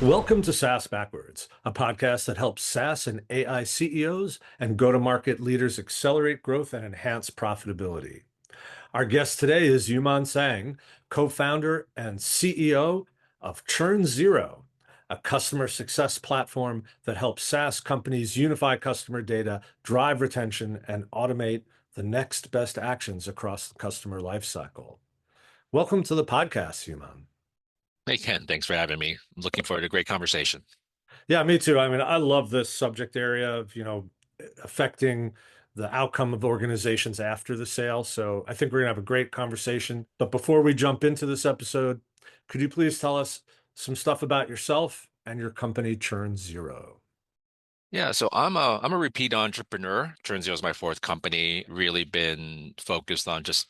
Welcome to SaaS Backwards, a podcast that helps SaaS and AI CEOs and go-to-market leaders accelerate growth and enhance profitability. Our guest today is Tsang, co-founder and CEO of ChurnZero, a customer success platform that helps SaaS companies unify customer data, drive retention, and automate the next best actions across the customer lifecycle. Welcome to the podcast, Yuman. Hey, Ken, thanks for having me. I'm looking forward to a great conversation. Yeah, me too. I mean, I love this subject area of, affecting the outcome of organizations after the sale. So I think we're gonna have a great conversation. But before we jump into this episode, could you please tell us some stuff about yourself and your company, ChurnZero? Yeah, so I'm a repeat entrepreneur. ChurnZero is my fourth company. Really been focused on just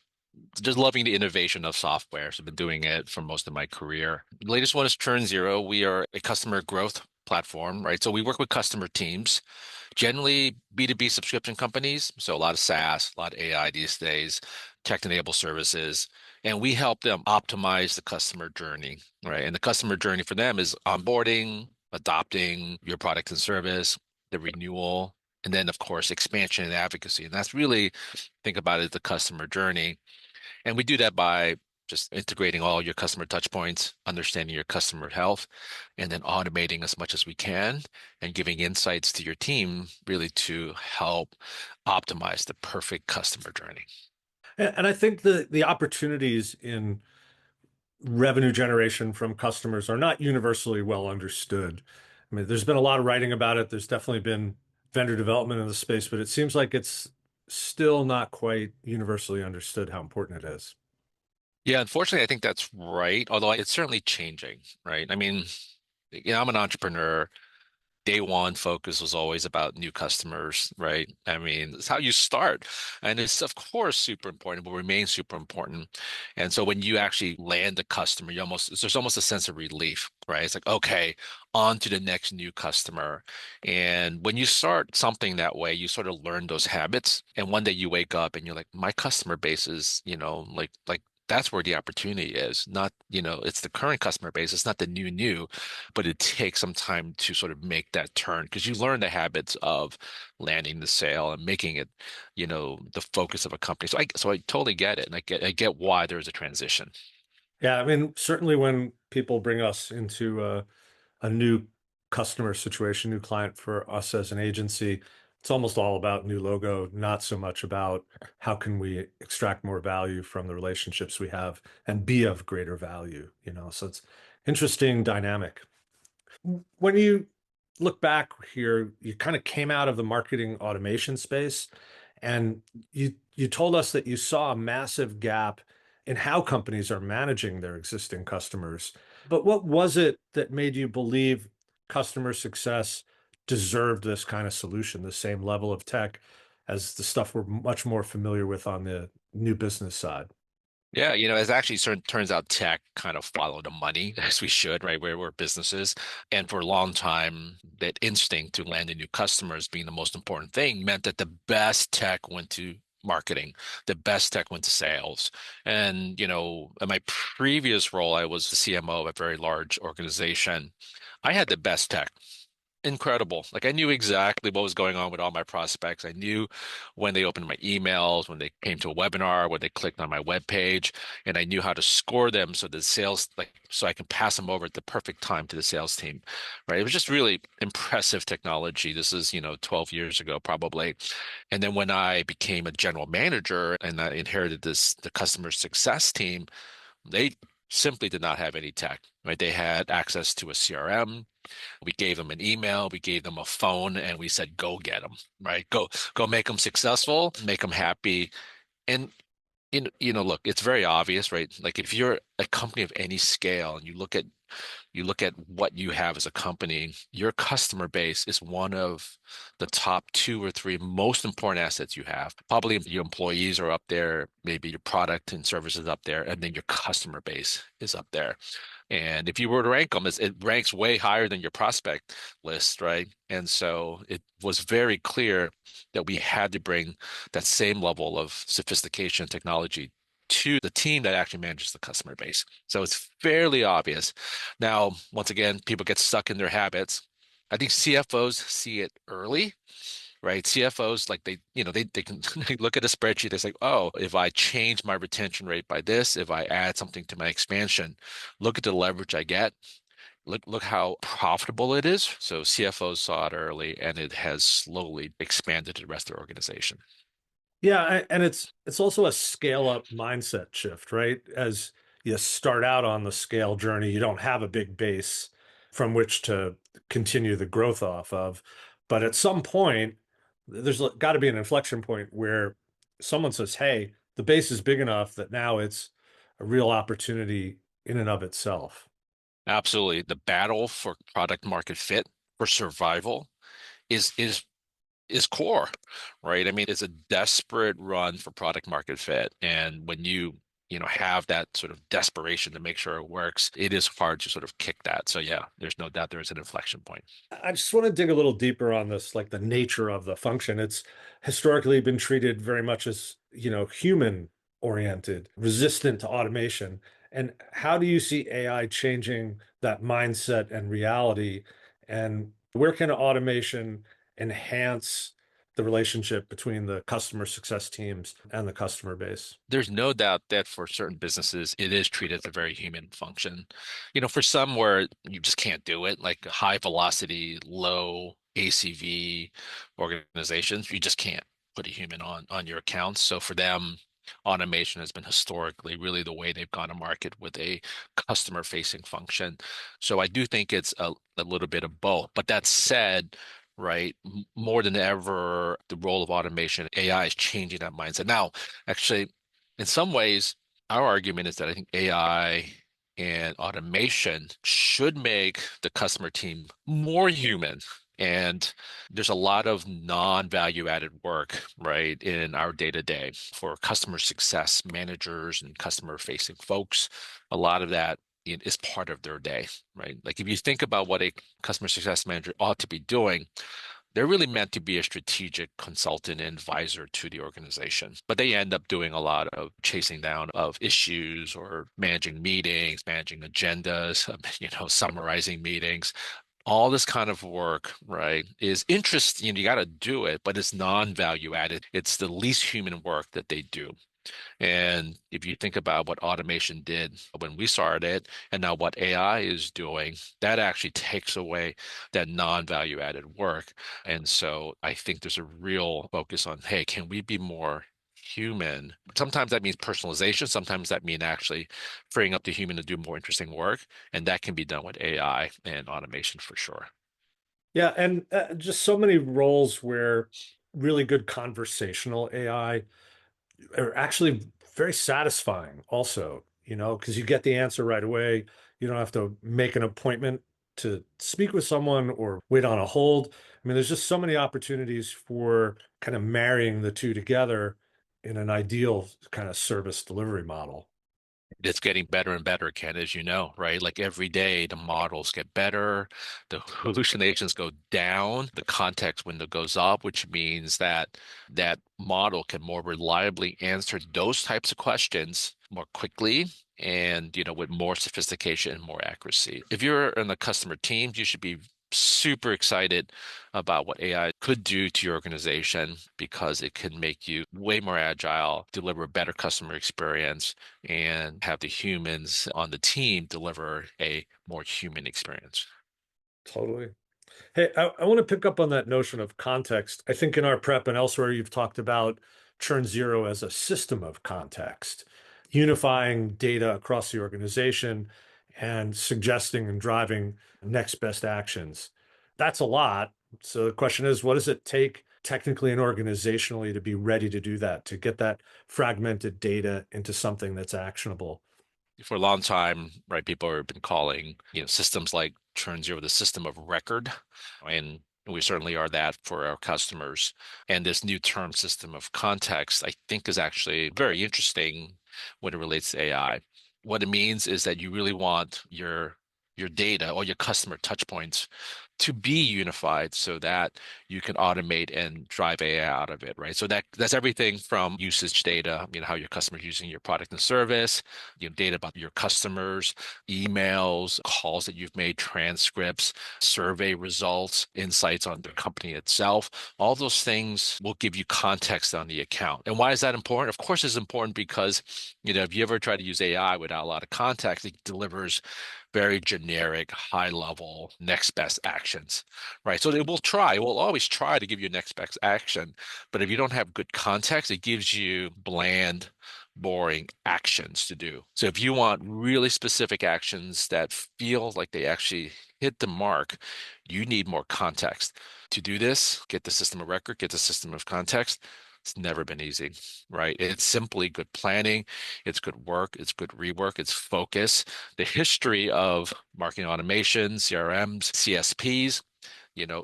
loving the innovation of software. So I've been doing it for most of my career. The latest one is ChurnZero. We are a customer growth platform, right? So we work with customer teams, generally B2B subscription companies. So a lot of SaaS, a lot of AI these days, tech-enabled services. And we help them optimize the customer journey, right? And the customer journey for them is onboarding, adopting your product and service, the renewal, and then of course expansion and advocacy. And that's really think about it the customer journey. And we do that by just integrating all your customer touch points, understanding your customer health, and then automating as much as we can and giving insights to your team really to help optimize the perfect customer journey. And I think the opportunities in revenue generation from customers are not universally well understood. I mean, there's been a lot of writing about it. There's definitely been vendor development in the space, but it seems like it's still not quite universally understood how important it is. Yeah, unfortunately, I think that's right. Although it's certainly changing, right? I mean, I'm an entrepreneur. Day one focus was always about new customers, right? I mean, it's how you start. And it's, of course, super important, will remain super important. And so when you actually land a customer, there's almost a sense of relief, right? It's like, okay, on to the next new customer. And when you start something that way, you sort of learn those habits. And one day you wake up and you're like, my customer base is, like, that's where the opportunity is. Not, it's the current customer base. It's not the new, but it takes some time to sort of make that turn because you learn the habits of landing the sale and making it, the focus of a company. So I totally get it, and I get why there's a transition. Yeah, I mean, certainly when people bring us into a new customer situation, new client for us as an agency, it's almost all about new logo, not so much about how can we extract more value from the relationships we have and be of greater value, So it's interesting dynamic. When you look back here, you kind of came out of the marketing automation space and you told us that you saw a massive gap in how companies are managing their existing customers. But what was it that made you believe customer success deserved this kind of solution, the same level of tech as the stuff we're much more familiar with on the new business side? Yeah, as actually turns out tech kind of follow the money as we should, right? Where we're businesses. And for a long time, that instinct to land new customers being the most important thing meant that the best tech went to marketing, the best tech went to sales. And, in my previous role, I was the CMO of a very large organization. I had the best tech. Incredible. Like I knew exactly what was going on with all my prospects. I knew when they opened my emails, when they came to a webinar, when they clicked on my web page, and I knew how to score them so the sales so I can pass them over at the perfect time to the sales team. Right. It was just really impressive technology. This is, 12 years ago probably. And then when I became a general manager and I inherited the customer success team, they simply did not have any tech, right? They had access to a CRM. We gave them an email, we gave them a phone, and we said, go get them, right? Go make them successful, make them happy. And look, it's very obvious, right? Like if you're a company of any scale and you look at what you have as a company, your customer base is one of the top two or three most important assets you have. Probably your employees are up there, maybe your product and services up there, and then your customer base is up there. And if you were to rank them, it ranks way higher than your prospect list, right? And so it was very clear that we had to bring that same level of sophistication and technology to the team that actually manages the customer base. So it's fairly obvious. Now, once again, people get stuck in their habits. I think CFOs see it early, right? CFOs, like they can they look at a spreadsheet, they say, oh, if I change my retention rate by this, if I add something to my expansion, look at the leverage I get. Look how profitable it is. So CFOs saw it early and it has slowly expanded to the rest of the organization. Yeah, and it's also a scale up mindset shift, right? As you start out on the scale journey, you don't have a big base from which to continue the growth off of. But at some point, there's got to be an inflection point where someone says, "Hey, the base is big enough that now it's a real opportunity in and of itself." Absolutely. The battle for product market fit for survival is is is core, right? I mean, it's a desperate run for product market fit. And when you have that sort of desperation to make sure it works, it is hard to sort of kick that. So yeah, there's no doubt there is an inflection point. I just want to dig a little deeper on this, like the nature of the function. It's historically been treated very much as, human oriented, resistant to automation. And how do you see AI changing that mindset and reality? And where can automation enhance the relationship between the customer success teams and the customer base? There's no doubt that for certain businesses, it is treated as a very human function. For some where you just can't do it, like high velocity, low ACV organizations, you just can't put a human on your accounts. So for them, automation has been historically really the way they've gone to market with a customer facing function. So I do think it's a little bit of both. But that said, right, more than ever, the role of automation, AI is changing that mindset. Now, actually, in some ways, our argument is that I think AI and automation should make the customer team more human. And there's a lot of non-value added work, right, in our day-to-day for customer success managers and customer facing folks. A lot of that is part of their day, right? Like if you think about what a customer success manager ought to be doing, they're really meant to be a strategic consultant and advisor to the organization, but they end up doing a lot of chasing down of issues or managing meetings, managing agendas, summarizing meetings. All this kind of work, right, is interesting. You got to do it, but it's non-value added. It's the least human work that they do. And if you think about what automation did when we started and now what AI is doing, that actually takes away that non-value added work. And so I think there's a real focus on, hey, can we be more human? Sometimes that means personalization. Sometimes that means actually freeing up the human to do more interesting work. And that can be done with AI and automation for sure. Yeah, and just so many roles where really good conversational AI are actually very satisfying also, because you get the answer right away. You don't have to make an appointment to speak with someone or wait on a hold. I mean, there's just so many opportunities for kind of marrying the two together in an ideal kind of service delivery model. It's getting better and better, Ken, as you know, right? Like every day, the models get better, the hallucinations go down, the context window goes up, which means that that model can more reliably answer those types of questions more quickly and, with more sophistication and more accuracy. If you're in the customer teams, you should be super excited about what AI could do to your organization because it can make you way more agile, deliver a better customer experience, and have the humans on the team deliver a more human experience. Totally. Hey, I want to pick up on that notion of context. I think in our prep and elsewhere, you've talked about ChurnZero as a system of context, unifying data across the organization and suggesting and driving next best actions. That's a lot. So the question is, what does it take technically and organizationally to be ready to do that, to get that fragmented data into something that's actionable? For a long time, right, people have been calling, systems like ChurnZero the system of record. And we certainly are that for our customers. And this new term system of context, I think is actually very interesting when it relates to AI. What it means is that you really want your data or your customer touch points to be unified so that you can automate and drive AI out of it, right? So that's everything from usage data, how your customers using your product and service, data about your customers, emails, calls that you've made, transcripts, survey results, insights on the company itself. All those things will give you context on the account. And why is that important? Of course, it's important because, if you ever try to use AI without a lot of context, it delivers very generic, high level, next best actions, right? So it will always try to give you next best action. But if you don't have good context, it gives you bland, boring actions to do. So if you want really specific actions that feel like they actually hit the mark, you need more context. To do this, get the system of record, get the system of context. It's never been easy, right? It's simply good planning, it's good work, it's good rework, it's focus. The history of marketing automation, CRMs, CSPs,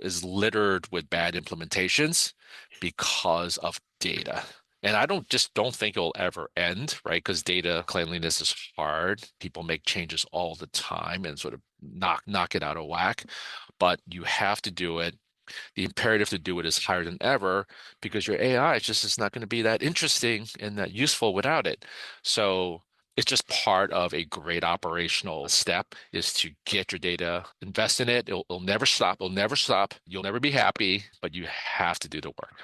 is littered with bad implementations because of data. And I don't think it'll ever end, right? Because data cleanliness is hard. People make changes all the time and sort of knock it out of whack. But you have to do it. The imperative to do it is higher than ever because your AI is not going to be that interesting and that useful without it. So it's just part of a great operational step is to get your data, invest in it. It'll never stop. It'll never stop. You'll never be happy, but you have to do the work.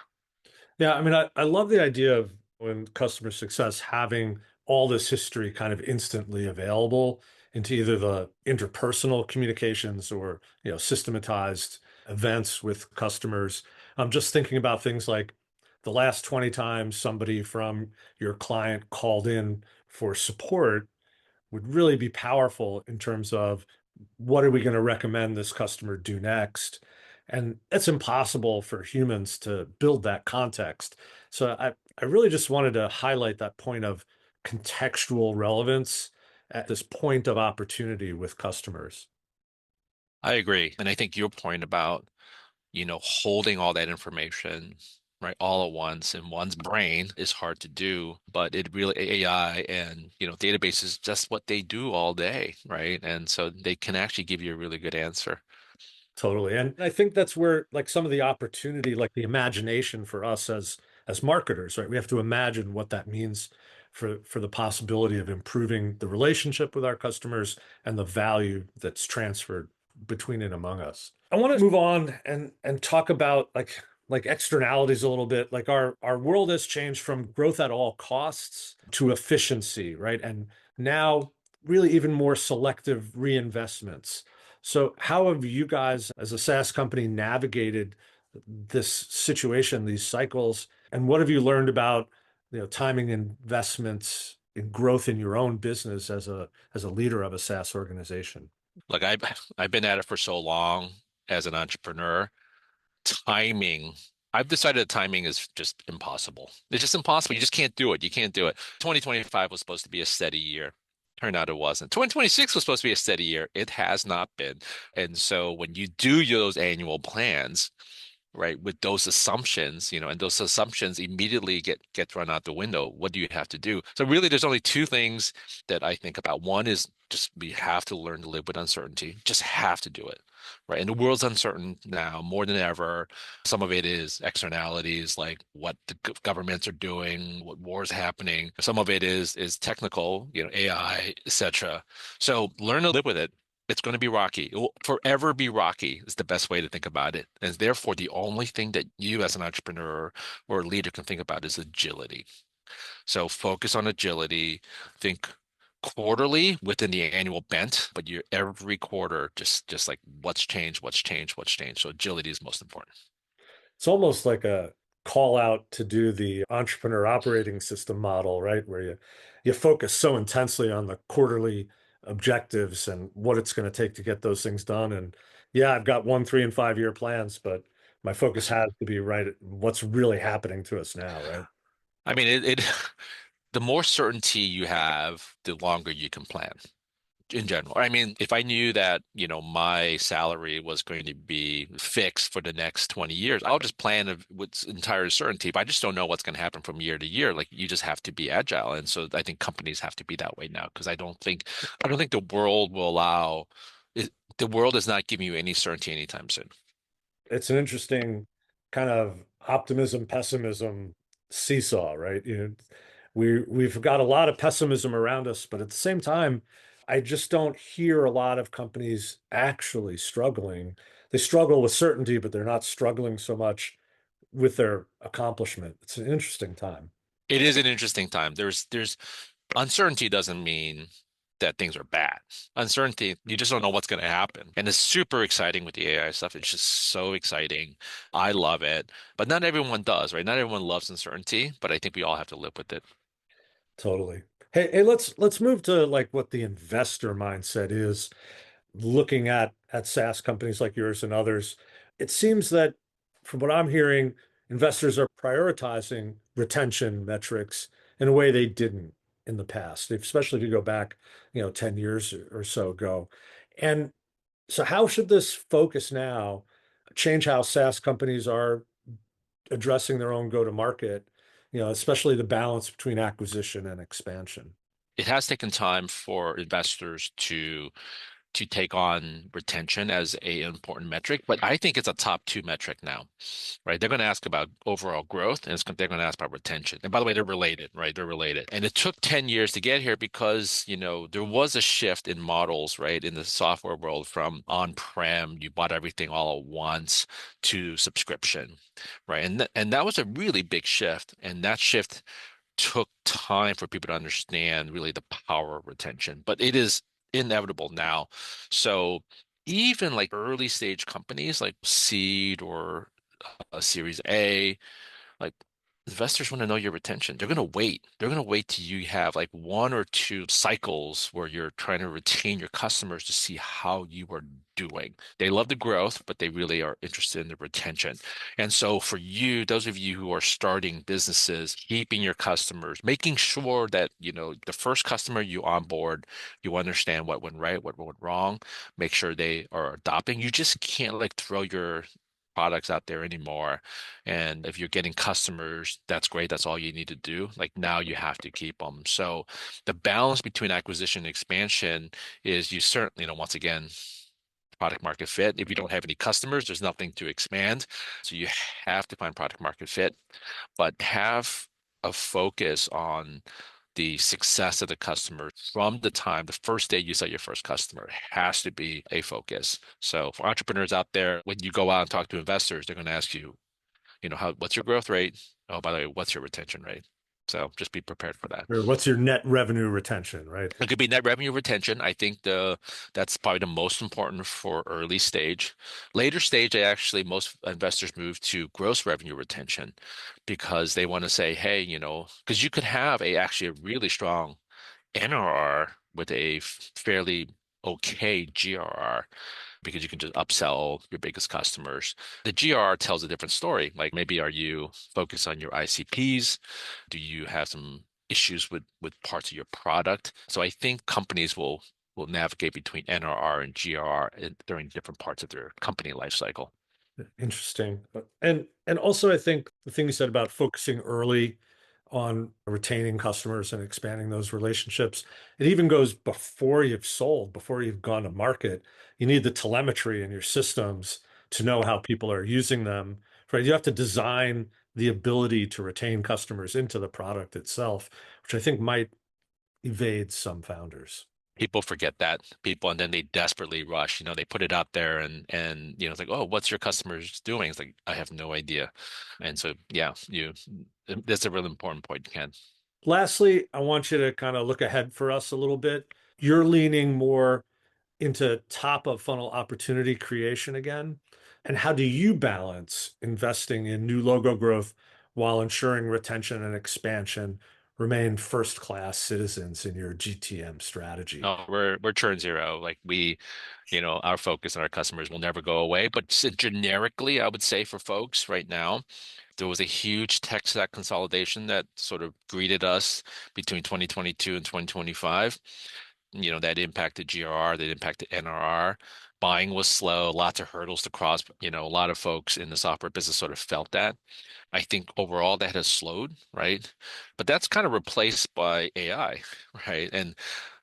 Yeah, I mean, I love the idea of when customer success having all this history kind of instantly available into either the interpersonal communications or, systematized events with customers. I'm just thinking about things like the last 20 times somebody from your client called in for support would really be powerful in terms of what are we going to recommend this customer do next? And it's impossible for humans to build that context. So I really just wanted to highlight that point of contextual relevance at this point of opportunity with customers. I agree. And I think your point about, holding all that information, right, all at once in one's brain is hard to do, but it really AI and, databases just what they do all day, right? And so they can actually give you a really good answer. Totally. And I think that's where like some of the opportunity, like the imagination for us as marketers, right? We have to imagine what that means for the possibility of improving the relationship with our customers and the value that's transferred between and among us. I want to move on and talk about like externalities a little bit. Like our world has changed from growth at all costs to efficiency, right? And now really even more selective reinvestments. So, how have you guys, as a SaaS company, navigated this situation, these cycles, and what have you learned about, timing investments in growth in your own business as a leader of a SaaS organization? Like I've been at it for so long as an entrepreneur. Timing, I've decided that timing is just impossible. It's just impossible. You just can't do it. You can't do it. 2025 was supposed to be a steady year. Turned out it wasn't. 2026 was supposed to be a steady year. It has not been. And so when you do those annual plans, right, with those assumptions, and those assumptions immediately get thrown out the window. What do you have to do? So really, there's only two things that I think about. One is just we have to learn to live with uncertainty. Just have to do it, right? And the world's uncertain now more than ever. Some of it is externalities like what the governments are doing, what wars happening. Some of it is technical, AI, etc. So learn to live with it. It's going to be rocky. It will forever be rocky is the best way to think about it. And therefore, the only thing that you as an entrepreneur or a leader can think about is agility. So focus on agility. Think quarterly within the annual bent, but you every quarter just like what's changed, what's changed, what's changed. So agility is most important. It's almost like a call out to do the entrepreneur operating system model, right? Where you focus so intensely on the quarterly objectives and what it's going to take to get those things done. And yeah, I've got 1, 3, and 5 year plans, but my focus has to be right at what's really happening to us now, right? I mean, it the more certainty you have, the longer you can plan. In general. I mean, if I knew that, my salary was going to be fixed for the next 20 years, I'll just plan with entire certainty. But I just don't know what's going to happen from year to year. Like you just have to be agile. And so I think companies have to be that way now because I don't think the world will allow The world is not giving you any certainty anytime soon. It's an interesting kind of optimism, pessimism seesaw, right? We've got a lot of pessimism around us, but at the same time, I just don't hear a lot of companies actually struggling. They struggle with certainty, but they're not struggling so much with their accomplishment. It's an interesting time. It is an interesting time. There's uncertainty doesn't mean that things are bad. Uncertainty, you just don't know what's going to happen. And it's super exciting with the AI stuff. It's just so exciting. I love it. But not everyone does, right? Not everyone loves uncertainty, but I think we all have to live with it. Totally. Hey, let's move to like what the investor mindset is looking at SaaS companies like yours and others. It seems that from what I'm hearing, investors are prioritizing retention metrics in a way they didn't in the past, especially if you go back, 10 years or so ago. And so how should this focus now change how SaaS companies are addressing their own go-to-market, especially the balance between acquisition and expansion? It has taken time for investors to take on retention as a important metric, but I think it's a top two metric now, right? They're going to ask about overall growth, and they're going to ask about retention. And by the way, they're related, right? They're related. And it took 10 years to get here because, there was a shift in models, right, in the software world from on-prem, you bought everything all at once to subscription, right? And that was a really big shift. And that shift took time for people to understand really the power of retention, but it is inevitable now. So even like early stage companies like seed or a series A, like investors want to know your retention. They're going to wait. They're going to wait till you have like one or two cycles where you're trying to retain your customers to see how you are doing. They love the growth, but they really are interested in the retention. And so for you, those of you who are starting businesses, keeping your customers, making sure that, the first customer you onboard, you understand what went right, what went wrong, make sure they are adopting. You just can't like throw your products out there anymore. And if you're getting customers, that's great. That's all you need to do. Like now you have to keep them. So the balance between acquisition and expansion is you certainly, once again, product market fit. If you don't have any customers, there's nothing to expand. So you have to find product market fit, but have a focus on the success of the customer from the first day you set your first customer has to be a focus. So for entrepreneurs out there, when you go out and talk to investors, they're going to ask you, what's your growth rate? Oh, by the way, what's your retention rate? So just be prepared for that. Or what's your net revenue retention, right? It could be net revenue retention. I think that's probably the most important for early stage. Later stage, most investors move to gross revenue retention because they want to say, hey, because you could have actually a really strong NRR with a fairly okay GRR because you can just upsell your biggest customers. The GRR tells a different story. Like maybe are you focused on your ICPs? Do you have some issues with parts of your product? So I think companies will navigate between NRR and GRR during different parts of their company life cycle. Interesting. And also I think the thing you said about focusing early on retaining customers and expanding those relationships, it even goes before you've sold, before you've gone to market. You need the telemetry in your systems to know how people are using them, right? You have to design the ability to retain customers into the product itself, which I think might evade some founders. People forget that people, and then they desperately rush. They put it out there, and it's like, oh, what's your customers doing? It's like I have no idea. And so, yeah, that's a really important point, Ken. Lastly, I want you to kind of look ahead for us a little bit. You're leaning more into top of funnel opportunity creation again. And how do you balance investing in new logo growth while ensuring retention and expansion remain first class citizens in your GTM strategy? No, we're ChurnZero. Like our focus on our customers will never go away. But generically, I would say for folks right now, there was a huge tech stack consolidation that sort of greeted us between 2022 and 2025. That impacted GRR, that impacted NRR. Buying was slow, lots of hurdles to cross. A lot of folks in the software business sort of felt that. I think overall that has slowed, right? But that's kind of replaced by AI, right? And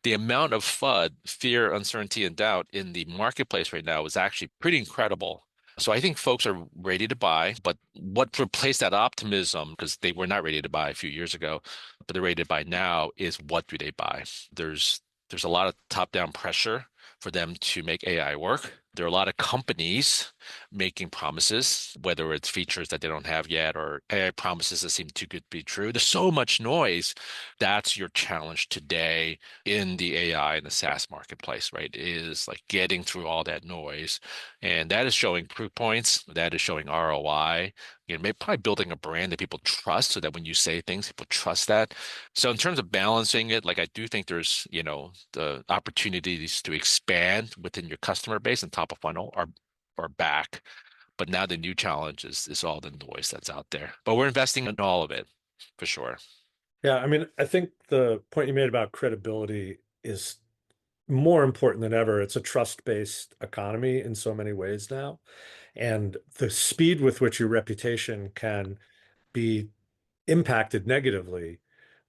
the amount of FUD, fear, uncertainty, and doubt in the marketplace right now is actually pretty incredible. So I think folks are ready to buy, but what replaced that optimism, because they were not ready to buy a few years ago, but they're ready to buy now, is what do they buy? There's a lot of top-down pressure for them to make AI work. There are a lot of companies making promises, whether it's features that they don't have yet or AI promises that seem too good to be true. There's so much noise. That's your challenge today in the AI and the SaaS marketplace, right? Is like getting through all that noise. And that is showing proof points. That is showing ROI. Maybe probably building a brand that people trust so that when you say things, people trust that. So in terms of balancing it, like I do think there's, the opportunities to expand within your customer base and top of funnel are back. But now the new challenge is all the noise that's out there. But we're investing in all of it for sure. Yeah, I mean, I think the point you made about credibility is more important than ever. It's a trust-based economy in so many ways now. And the speed with which your reputation can be impacted negatively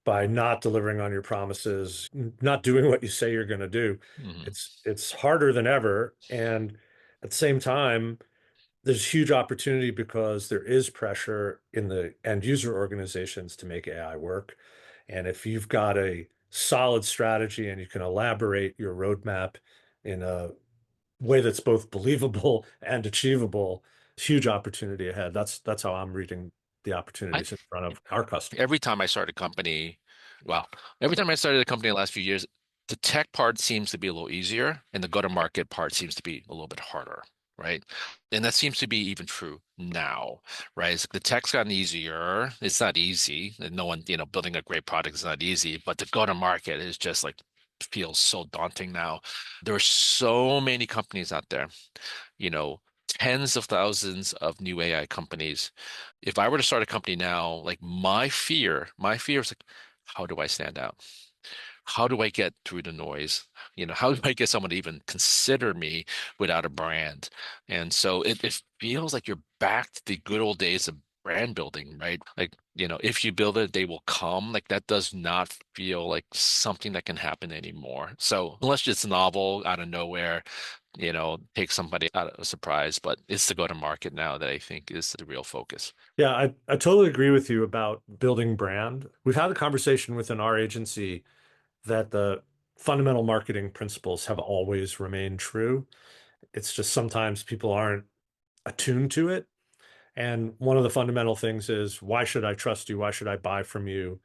by not delivering on your promises, not doing what you say you're going to do. Mhm. It's harder than ever. And at the same time, there's huge opportunity because there is pressure in the end user organizations to make AI work. And if you've got a solid strategy and you can elaborate your roadmap in a way that's both believable and achievable, huge opportunity ahead. That's how I'm reading the I opportunities in front of our customers. every time I start a company, well, every time I started a company in the last few years, the tech part seems to be a little easier and the go-to-market part seems to be a little bit harder, right? And that seems to be even true now, right? The tech's gotten easier. It's not easy. And no one, building a great product is not easy, but the go-to-market is just like feels so daunting now. There are so many companies out there, you know, tens of thousands of new AI companies. If I were to start a company now, like my fear is like, how do I stand out? How do I get through the noise? How do I get someone to even consider me without a brand? And so it feels like you're back to the good old days of brand building, right? Like, if you build it, they will come. Like that does not feel like something that can happen anymore. So unless it's novel out of nowhere, take somebody out of a surprise, but it's the go-to-market now that I think is the real focus. Yeah, I totally agree with you about building brand. We've had a conversation within our agency that the fundamental marketing principles have always remained true. It's just sometimes people aren't attuned to it. And one of the fundamental things is, why should I trust you? Why should I buy from you?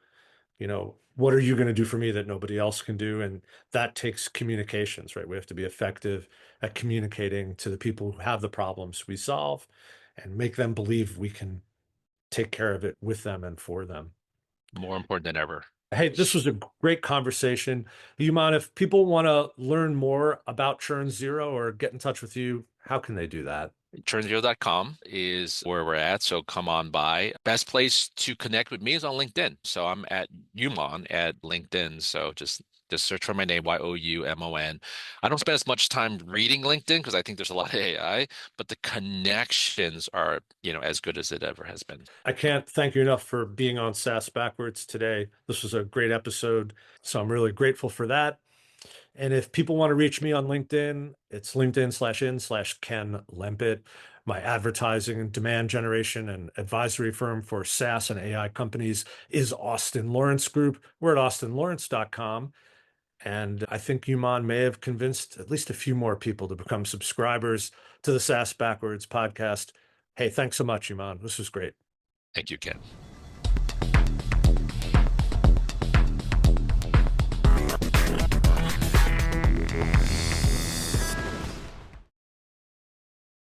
What are you going to do for me that nobody else can do? And that takes communications, right? We have to be effective at communicating to the people who have the problems we solve and make them believe we can take care of it with them and for them. More important than ever. Hey, this was a great conversation. Do you mind if people want to learn more about ChurnZero or get in touch with you? How can they do that? ChurnZero.com is where we're at, so come on by. Best place to connect with me is on LinkedIn. So I'm at Umon at LinkedIn. So just search for my name, Youmon. I don't spend as much time reading LinkedIn because I think there's a lot of AI, but the connections are, as good as it ever has been. I can't thank you enough for being on SaaS Backwards today. This was a great episode, so I'm really grateful for that. And if people want to reach me on LinkedIn, it's LinkedIn/in/Ken Lempit. My advertising and demand generation and advisory firm for SaaS and AI companies is Austin Lawrence Group. We're at austinlawrence.com. And I think Human may have convinced at least a few more people to become subscribers to the SaaS Backwards podcast. Hey, thanks so much, Human. This was great. Thank you, Ken.